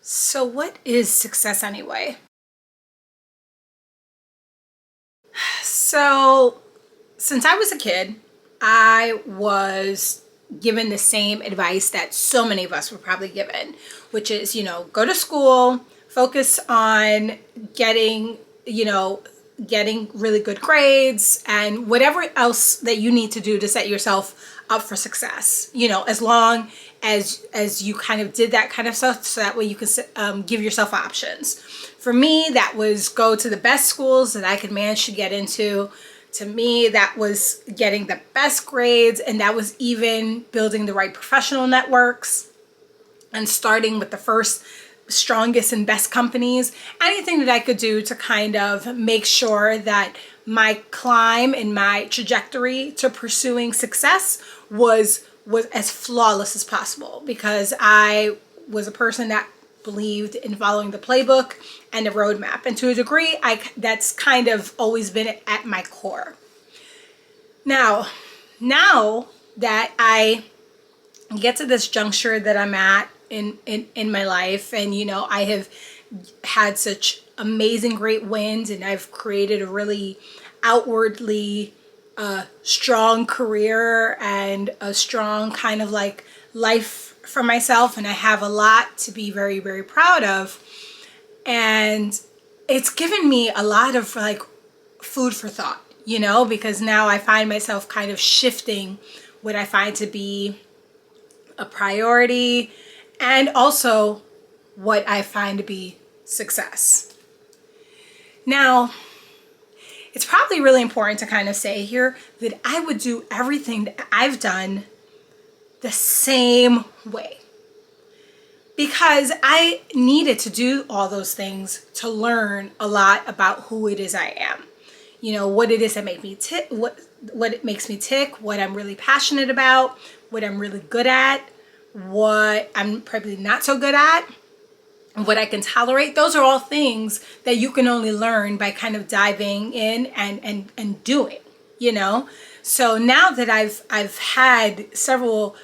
So what is success anyway? So since I was a kid, I was given the same advice that so many of us were probably given, which is, go to school, focus on getting, getting really good grades and whatever else that you need to do to set yourself up for success, as long as you kind of did that kind of stuff, so that way you can give yourself options. For me, that was go to the best schools that I could manage to get into. To me, that was getting the best grades, and that was even building the right professional networks and starting with the first strongest and best companies. Anything that I could do to kind of make sure that my climb and my trajectory to pursuing success was as flawless as possible, because I was a person that believed in following the playbook and the roadmap, and to a degree that's kind of always been at my core. Now that I get to this juncture that I'm at in my life, and I have had such amazing great wins, and I've created a really outwardly strong career and a strong kind of like life for myself, and I have a lot to be very, very proud of. And it's given me a lot of like food for thought, because now I find myself kind of shifting what I find to be a priority, and also what I find to be success. Now, it's probably really important to kind of say here that I would do everything that I've done the same way, because I needed to do all those things to learn a lot about who it is I am. What it is that make me tick, what it makes me tick, what I'm really passionate about, what I'm really good at, what I'm probably not so good at, what I can tolerate. Those are all things that you can only learn by kind of diving in and doing, So now that I've had several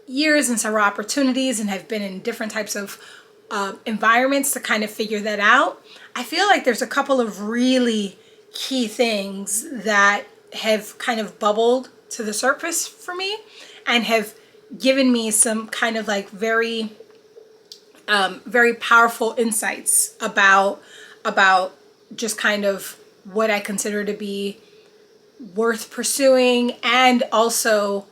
years and several opportunities, and have been in different types of environments to kind of figure that out, I feel like there's a couple of really key things that have kind of bubbled to the surface for me, and have given me some kind of like very powerful insights about just kind of what I consider to be worth pursuing, and also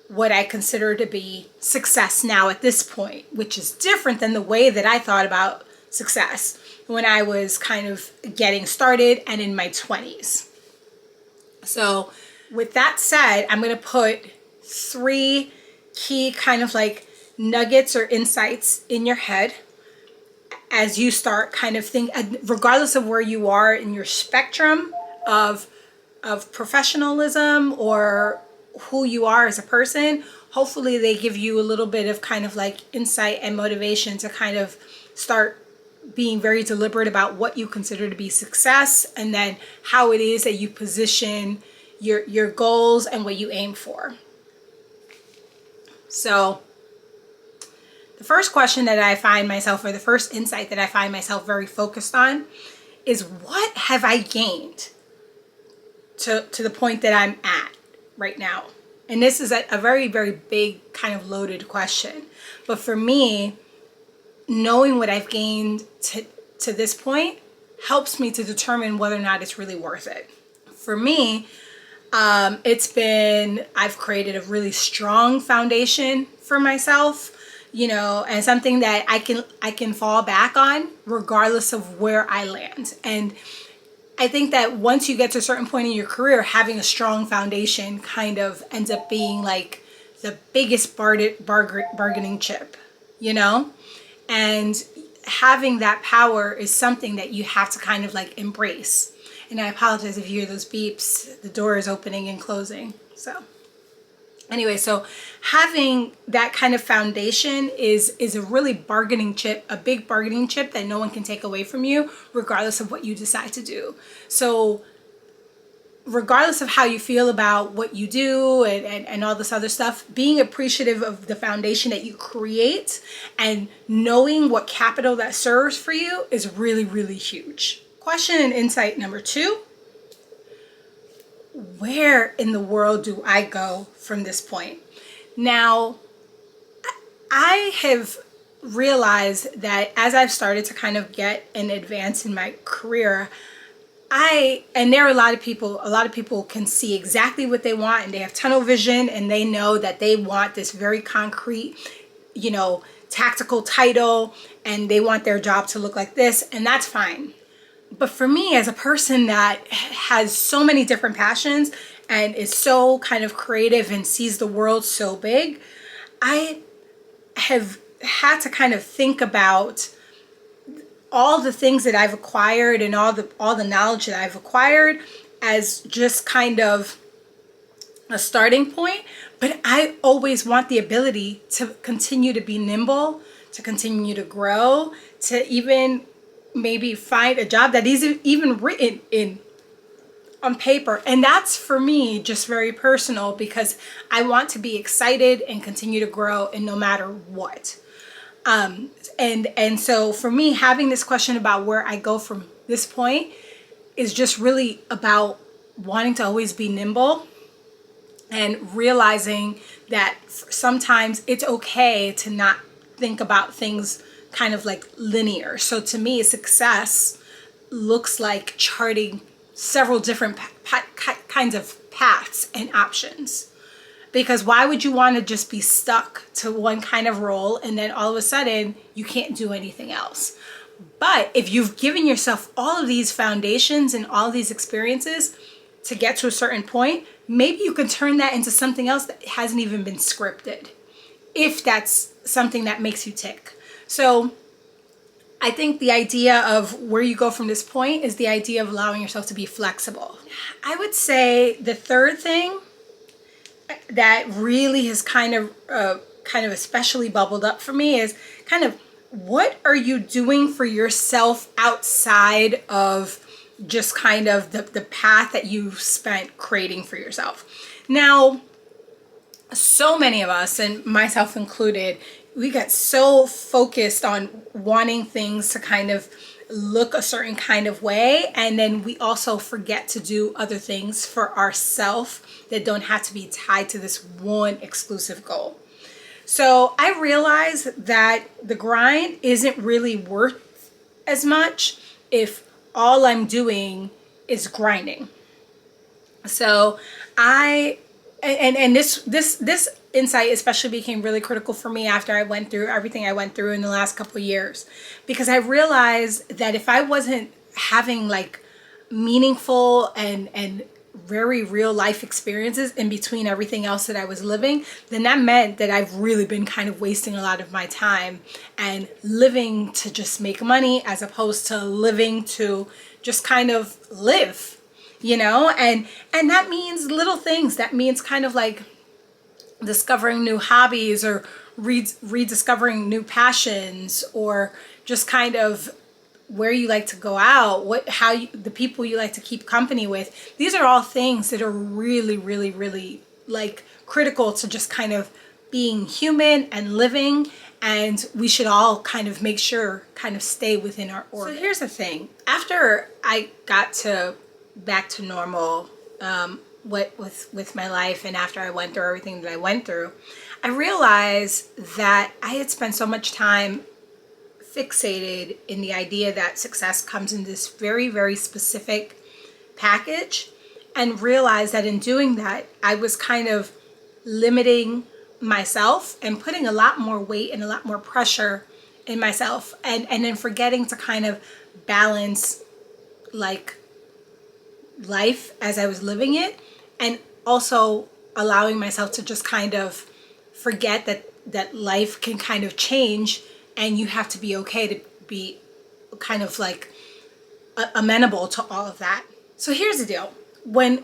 what I consider to be success now at this point, which is different than the way that I thought about success when I was kind of getting started and in my 20s. So with that said, I'm going to put 3 key kind of like nuggets or insights in your head as you start kind of think, regardless of where you are in your spectrum of professionalism or who you are as a person. Hopefully they give you a little bit of kind of like insight and motivation to kind of start being very deliberate about what you consider to be success, and then how it is that you position your goals and what you aim for. So the first question that I find myself, or the first insight that I find myself very focused on, is what have I gained to the point that I'm at right now? And this is a very, very big kind of loaded question. But for me, knowing what I've gained to this point helps me to determine whether or not it's really worth it. For me, I've created a really strong foundation for myself, and something that I can fall back on regardless of where I land. And I think that once you get to a certain point in your career, having a strong foundation kind of ends up being like the biggest bargaining chip, and having that power is something that you have to kind of like embrace. And I apologize if you hear those beeps. The door is opening and closing. So anyway, so having that kind of foundation is a really bargaining chip, a big bargaining chip that no one can take away from you, regardless of what you decide to do. So regardless of how you feel about what you do and all this other stuff, being appreciative of the foundation that you create and knowing what capital that serves for you is really, really huge. Question and insight number 2. Where in the world do I go from this point? Now, I have realized that as I've started to kind of get and advance in my career, and there are a lot of people can see exactly what they want, and they have tunnel vision, and they know that they want this very concrete, tactical title, and they want their job to look like this, and that's fine. But for me, as a person that has so many different passions and is so kind of creative and sees the world so big, I have had to kind of think about all the things that I've acquired and all the knowledge that I've acquired as just kind of a starting point. But I always want the ability to continue to be nimble, to continue to grow, to even maybe find a job that isn't even written in on paper. And that's for me just very personal, because I want to be excited and continue to grow, and no matter what. And so for me, having this question about where I go from this point is just really about wanting to always be nimble and realizing that sometimes it's okay to not think about things kind of like linear. So to me, success looks like charting several different kinds of paths and options. Because why would you want to just be stuck to one kind of role and then all of a sudden you can't do anything else? But if you've given yourself all of these foundations and all of these experiences to get to a certain point, maybe you can turn that into something else that hasn't even been scripted, if that's something that makes you tick. So I think the idea of where you go from this point is the idea of allowing yourself to be flexible. I would say the third thing that really has kind of especially bubbled up for me is kind of, what are you doing for yourself outside of just kind of the path that you've spent creating for yourself? Now, so many of us, and myself included, we get so focused on wanting things to kind of look a certain kind of way, and then we also forget to do other things for ourselves that don't have to be tied to this one exclusive goal. So I realized that the grind isn't really worth as much if all I'm doing is grinding. So this insight especially became really critical for me after I went through everything I went through in the last couple of years, because I realized that if I wasn't having like meaningful and very real life experiences in between everything else that I was living, then that meant that I've really been kind of wasting a lot of my time and living to just make money as opposed to living to just kind of live, and that means little things. That means kind of like discovering new hobbies or rediscovering new passions, or just kind of where you like to go out, the people you like to keep company with. These are all things that are really, really, really like critical to just kind of being human and living. And we should all kind of make sure kind of stay within our orbit. So here's the thing. After I got back to normal, with my life, and after I went through everything that I went through, I realized that I had spent so much time fixated in the idea that success comes in this very, very specific package, and realized that in doing that, I was kind of limiting myself and putting a lot more weight and a lot more pressure in myself, and then forgetting to kind of balance like life as I was living it, and also allowing myself to just kind of forget that life can kind of change, and you have to be okay to be kind of like amenable to all of that. So here's the deal. When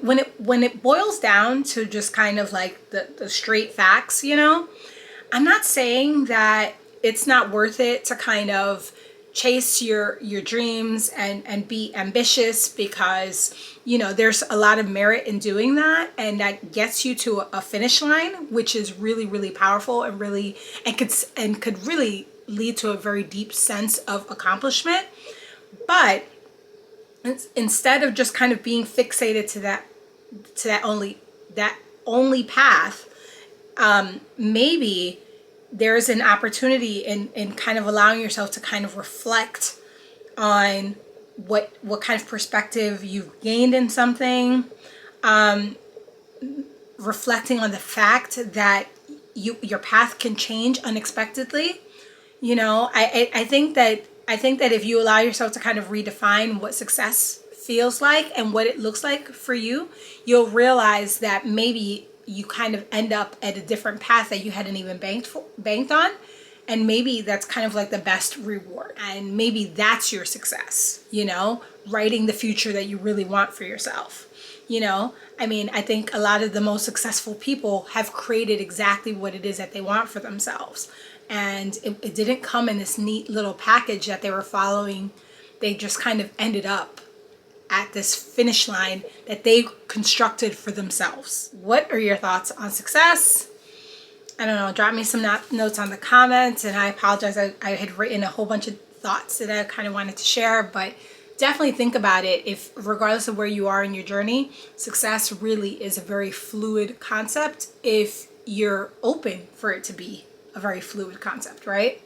it boils down to just kind of like the straight facts, I'm not saying that it's not worth it to kind of chase your dreams and be ambitious, because there's a lot of merit in doing that, and that gets you to a finish line, which is really, really powerful, and really could really lead to a very deep sense of accomplishment. But instead of just kind of being fixated to that only path, maybe there's an opportunity in kind of allowing yourself to kind of reflect on what kind of perspective you've gained in something, reflecting on the fact that your path can change unexpectedly. I think that if you allow yourself to kind of redefine what success feels like and what it looks like for you, you'll realize that maybe you kind of end up at a different path that you hadn't even banked on. And maybe that's kind of like the best reward. And maybe that's your success, writing the future that you really want for yourself. I think a lot of the most successful people have created exactly what it is that they want for themselves. And it didn't come in this neat little package that they were following. They just kind of ended up at this finish line that they constructed for themselves. What are your thoughts on success? I don't know, drop me some notes on the comments, and I apologize. I had written a whole bunch of thoughts that I kind of wanted to share, but definitely think about it. If, regardless of where you are in your journey, success really is a very fluid concept if you're open for it to be a very fluid concept, right?